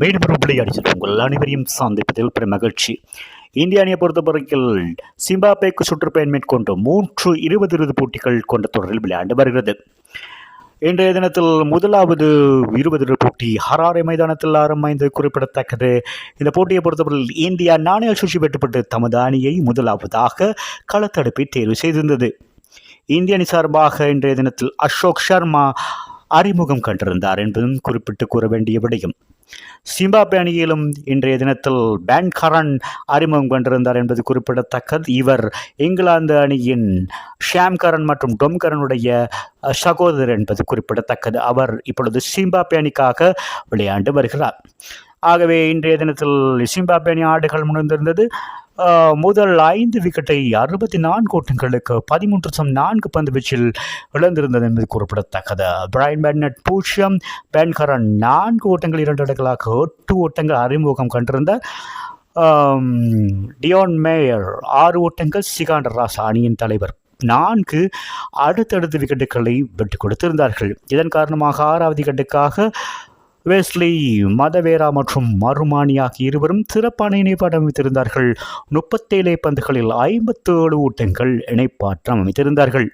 மீண்டும் விளையாடி உங்கள் அனைவரையும் சந்திப்பதில் பெரும் மகிழ்ச்சி. இந்திய அணியை பொறுத்தவரையில் சிம்பாப்வேக்கு சுற்றுப்பயணம் மேற்கொண்டு 20 போட்டிகள் கொண்ட தொடரில் விளையாண்டு வருகிறது. இன்றைய தினத்தில் முதலாவது 20 போட்டி ஹராரே மைதானத்தில் ஆரம்பித்து குறிப்பிடத்தக்கது. இந்த போட்டியை பொறுத்தவரையில் இந்தியா நாணய சுழற்சி வெட்டுப்பட்டு தமது அணியை முதலாவதாக களத்தடுப்பை தேர்வு செய்திருந்தது. இந்திய அணி சார்பாக இன்றைய தினத்தில் அசோக் சர்மா அறிமுகம் கண்டிருந்தார் என்பதும் குறிப்பிட்டு கூற வேண்டிய விடயம். சிம்பாப்வே அணியிலும் இன்றைய தினத்தில் பென் கரன் அறிமுகம் கண்டிருந்தார் என்பது குறிப்பிடத்தக்கது. இவர் இங்கிலாந்து அணியின் ஷாம் கரன் மற்றும் டொம் கரனுடைய சகோதரர் என்பது குறிப்பிடத்தக்கது. அவர் இப்பொழுது சிம்பாப்வே அணிக்காக விளையாண்டு வருகிறார். ஆகவே இன்றைய தினத்தில் சிம்பாப்வே அணி ஆடுகள் முன்னிருந்தது. முதல் 5 விக்கெட்டை 64 ஓட்டங்களுக்கு 13.4 பந்து வீச்சில் இழந்திருந்தது என்பது குறிப்பிடத்தக்கது. பிரையன் பென்னட் 0, பென் கரன் 4 ஓட்டங்கள் 2 இடங்களாக 8 ஓட்டங்கள் அறிமுகம் கண்டிருந்தார். டியோன் மேயர் 6 ஓட்டங்கள், சிகாண்டர் ராசா அணியின் தலைவர் 4 அடுத்தடுத்த விக்கெட்டுகளை வெட்டுக் கொடுத்திருந்தார்கள். இதன் காரணமாக 6வது விக்கெட்டுக்காக வெஸ்லி மதவேரா மற்றும் மருமானி ஆகிய இருவரும் சிறப்பான இணைப்பாட்டம் அமைத்திருந்தார்கள். 37 பந்துகளில் 57 ஓட்டங்கள் இணைப்பாட்டம் அமைத்திருந்தார்கள்.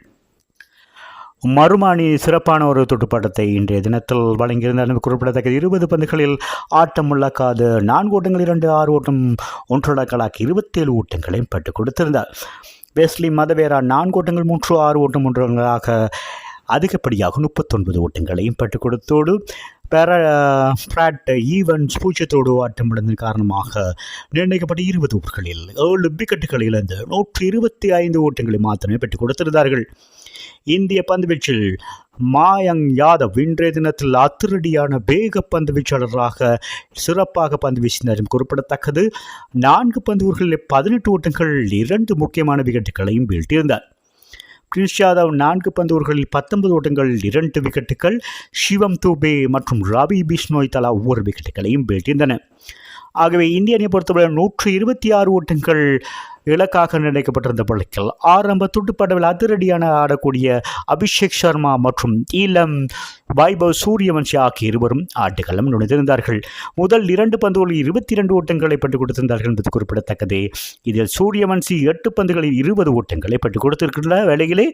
மருமானி சிறப்பான ஒரு துடுப்பாட்டத்தை இன்றைய தினத்தில் வழங்கியிருந்தார் குறிப்பிடத்தக்க 20 பந்துகளில் ஆட்டம் உள்ளக்காது 4 ஓட்டங்கள் 2, 6 ஓட்டம் 1 இடங்களாக 27 ஓட்டங்களையும் பெற்றுக் கொடுத்திருந்தார். வெஸ்லி மதவேரா 4 ஓட்டங்கள் 3, 6 ஓட்டம் 1 இடங்களாக அதிகப்படியாக 39 ஓட்டங்களையும் பெற்றுக் கொடுத்தோடு பிராட் ஈவன்ஸ் 0 ஆட்டம் இழந்ததன் காரணமாக நிர்ணயிக்கப்பட்ட 20 ஓவர்களில் 7 விக்கெட்டுகள் இழந்து 125 ஓட்டங்களை மாத்திரமே பெற்றுக் கொடுத்திருந்தார்கள். இந்திய பந்துவீச்சில் மாயங் யாதவ் இன்றைய தினத்தில் அதிரடியான வேக பந்து வீச்சாளராக சிறப்பாக பந்து வீசினார் குறிப்பிடத்தக்கது. 4 பந்துகளில் 18 ஓட்டங்கள் 2 முக்கியமான விக்கெட்டுகளையும் வீழ்த்தியிருந்தார். கிரிஷ் யாதவ் 4 பந்துகளில் 19 ஓட்டங்கள் 2 விக்கெட்டுகள், சிவம் தூபே மற்றும் ரவி பிஷ்னோய் தலா ஒவ்வொரு விக்கெட்டுகளையும் வீழ்த்தியிருந்தன. ஆகவே இந்திய அணியை பொறுத்தவரை 126 ஓட்டங்கள் இலக்காக நிர்ணயிக்கப்பட்டிருந்த பழக்கில் ஆரம்ப துடுப்பாட்டவில் அதிரடியான ஆடக்கூடிய அபிஷேக் சர்மா மற்றும் இளம் வைபவ் சூரியவன்ஷி ஆகிய இருவரும் ஆட்டுக்களம் நுழைந்திருந்தார்கள். முதல் 2 பந்துகளில் 22 ஓட்டங்களை பெற்றுக் கொடுத்திருந்தார்கள் என்பது குறிப்பிடத்தக்கது. இதில் சூரியவன்ஷி 8 பந்துகளில் 20 ஓட்டங்களை பெற்றுக் கொடுத்திருக்கின்ற வேளையிலே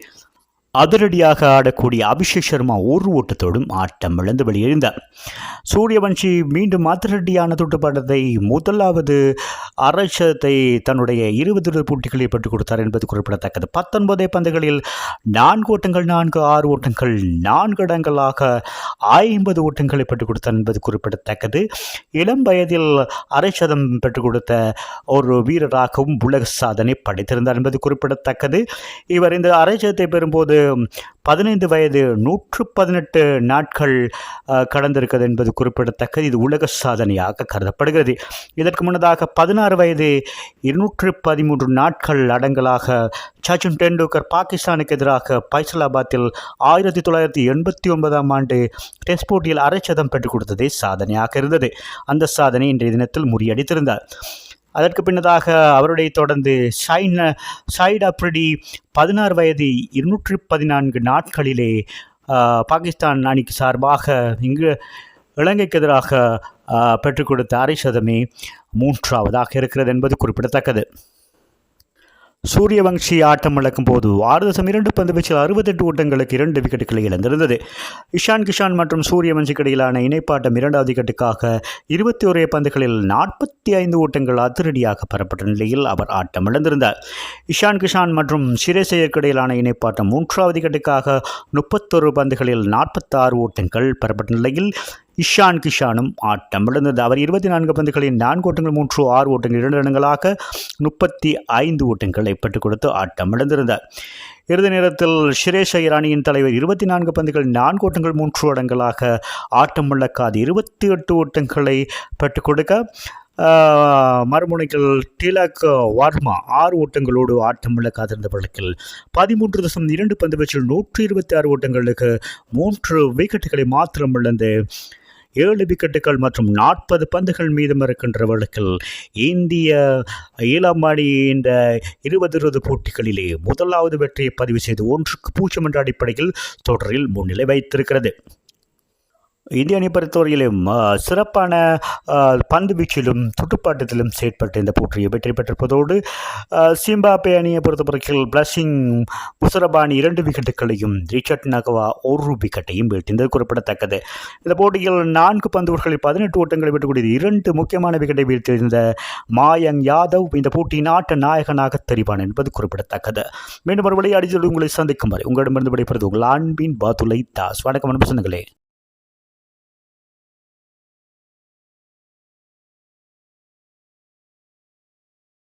அதிரடியாக ஆடக்கூடிய அபிஷேக் சர்மா 1 ஓட்டத்தோடும் ஆட்டம் இழந்து வெளியேறினார். சூரியவன்ஷி மீண்டும் அதிரடியான துடுப்பாட்டத்தை முதலாவது அரைச்சத்தை தன்னுடைய 20 போட்டிகளில் பெற்றுக் கொடுத்தார் என்பது குறிப்பிடத்தக்கது. 19 பந்துகளில் 4 ஓட்டங்கள் 4, 6 ஓட்டங்கள் 4 இடங்களாக 50 ஓட்டங்களை பெற்றுக் கொடுத்தார் என்பது குறிப்பிடத்தக்கது. இளம் வயதில் அரைச்சதம் பெற்றுக் கொடுத்த ஒரு வீரராகவும் உலக சாதனை படைத்திருந்தார் என்பது குறிப்பிடத்தக்கது. இவர் இந்த அரைச்சதத்தை பெறும்போது 15 வயது 118 நாட்கள் கடந்திருக்கிறது என்பது குறிப்பிடத்தக்கது. இது உலக சாதனையாக கருதப்படுகிறது. இதற்கு முன்னதாக 16 வயது 213 நாட்கள் அடங்கலாக சச்சின் டெண்டுல்கர் பாகிஸ்தானுக்கு எதிராக பைசலாபாத்தில் 1989ஆம் ஆண்டு டெஸ்ட் போட்டியில் அரைச்சதம் பெற்றுக் கொடுத்ததே சாதனையாக இருந்தது. அந்த சாதனை இன்றைய தினத்தில் முறியடித்திருந்தார். அதற்கு பின்னதாக அவருடைய தொடர்ந்து ஷாயிட் அப்ரிடி 16 வயது 214 நாட்களிலே பாகிஸ்தான் அணிக்கு சார்பாக இங்கு இலங்கைக்கு எதிராக பெற்றுக் கொடுத்த அரைசதமே 3ஆவதாக இருக்கிறது என்பது குறிப்பிடத்தக்கது. சூரியவன்ஷி ஆட்டம் இழக்கும் போது 6.2 பந்து வீச்சில் 68 ஓட்டங்களுக்கு 2 விக்கெட்டுகளை இழந்திருந்தது. இஷான் கிஷான் மற்றும் சூரியவன்ஷிக்கு இடையிலான இணைப்பாட்டம் 2வது விக்கெட்டுக்காக 21 பந்துகளில் 45 ஓட்டங்கள் அதிரடியாக பெறப்பட்ட நிலையில் அவர் ஆட்டம் இழந்திருந்தார். இஷான் கிஷான் மற்றும் சிரேசையருக்கு இடையிலான இணைப்பாட்டம் 3வது விக்கெட்டுக்காக 31 பந்துகளில் 46 ஓட்டங்கள் பெறப்பட்ட நிலையில் இஷான் கிஷானும் ஆட்டம் இழந்தது. அவர் 24 பந்துகளில் 4 ஓட்டங்கள் 3, 6 ஓட்டங்கள் 2 இடங்களாக 35 ஓட்டங்களை பெற்றுக் கொடுத்து ஆட்டம் இழந்திருந்தார். இறுதி நேரத்தில் ஷிரேஷ் ஐயர் அணியின் தலைவர் 24 பந்துகள் 4 ஓட்டங்கள் 3 இடங்களாக ஆட்டம் இழக்காது 28 ஓட்டங்களை பெற்றுக் கொடுக்க மறுமுனைகள் டிலக் வர்மா 6 ஓட்டங்களோடு ஆட்டம் இழக்காதிருந்த வழக்கில் 13.2 பந்து வீச்சில் 126 ஓட்டங்களுக்கு 3 விக்கெட்டுகளை மாத்திரம் இழந்து 7 விக்கெட்டுகள் மற்றும் 40 பந்துகள் மீதம் இருக்கின்ற வழக்கில் இந்திய இளம் அணி இந்த 20 போட்டிகளிலே முதலாவது வெற்றியை பதிவு செய்து 1-0 என்ற அடிப்படையில் தொடரில் முன்னிலை வைத்திருக்கிறது. இந்திய அணி பொறுத்தவரையிலும் சிறப்பான பந்து வீச்சிலும் துடுப்பாட்டத்திலும் செயற்பட்டு இந்த போட்டியை வெற்றி பெற்றிருப்பதோடு சிம்பாப்வே அணியை பொறுத்தவரையில் பிளஸிங் முசரபானி 2 விக்கெட்டுகளையும் ரிச்சர்ட் நகவா 1 விக்கெட்டையும் வீழ்த்தியது குறிப்பிடத்தக்கது. இந்த போட்டியில் 4 பந்துகளில் 18 ஓட்டங்களை விட்டுக்கூடிய 2 முக்கியமான விக்கெட்டை வீழ்த்தியிருந்த மாயங்க் யாதவ் இந்த போட்டியின் ஆட்ட நாயகனாக தெரிவான் என்பது குறிப்பிடத்தக்கது. மீண்டும் ஒரு விளையாடி உங்களை சந்திக்கும் வரை உங்களிடமிருந்து விடைபெறுவது உங்கள் அன்பின் பாதுலை தாஸ். வணக்கம் அன்பு சொந்தங்களே.